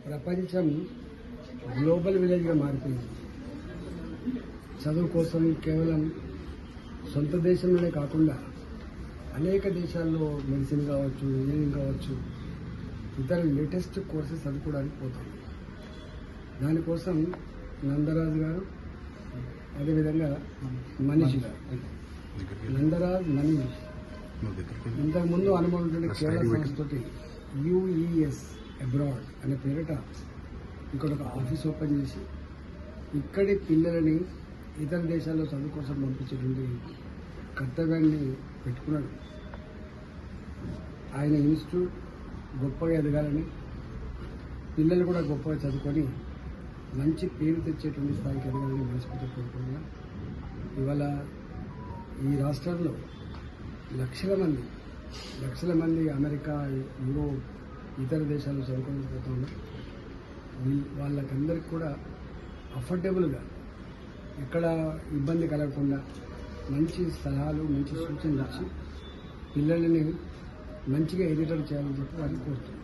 ప్రపంచం గ్లోబల్ విలేజ్గా మారిపోయింది. చదువు కోసం కేవలం సొంత దేశంలోనే కాకుండా అనేక దేశాల్లో మెడిసిన్ కావచ్చు, ఇంజనీరింగ్ కావచ్చు, ఇతర లేటెస్ట్ కోర్సెస్ చదువుకోవడానికి పోతాం. దానికోసం నందరాజు గారు, అదేవిధంగా మనీష్ గారు, నందరాజ్ మనీష్ ఇంతకుముందు అనుభవం ఉంటుండే కేరళ సంస్థతోటి యుఈఎస్ అబ్రాడ్ అనే పేరిట ఇక్కడ ఒక ఆఫీస్ ఓపెన్ చేసి ఇక్కడి పిల్లలని ఇతర దేశాల్లో చదువు కోసం పంపించేటువంటి కర్తవ్యాన్ని పెట్టుకున్నాడు. ఆయన ఇన్స్టిట్యూట్ గొప్పగా ఎదగాలని, పిల్లలు కూడా గొప్పగా చదువుకొని మంచి పేరు తెచ్చేటువంటి స్థాయికి ఎదగాలని మనస్ఫూర్తిగా కోరుకుంటున్నాం. ఇవాళ ఈ రాష్ట్రంలో లక్షల మంది అమెరికా, యూరోప్, ఇతర దేశాల్లో చదువుకొని పోతూ ఉన్నారు. వాళ్ళకందరికీ కూడా అఫోర్డబుల్గా, ఎక్కడ ఇబ్బంది కలగకుండా మంచి సలహాలు, మంచి సూచనలు ఇచ్చి పిల్లలని మంచిగా ఎడిటర్ చేయాలని చెప్పి వారిని కోరుతున్నాం.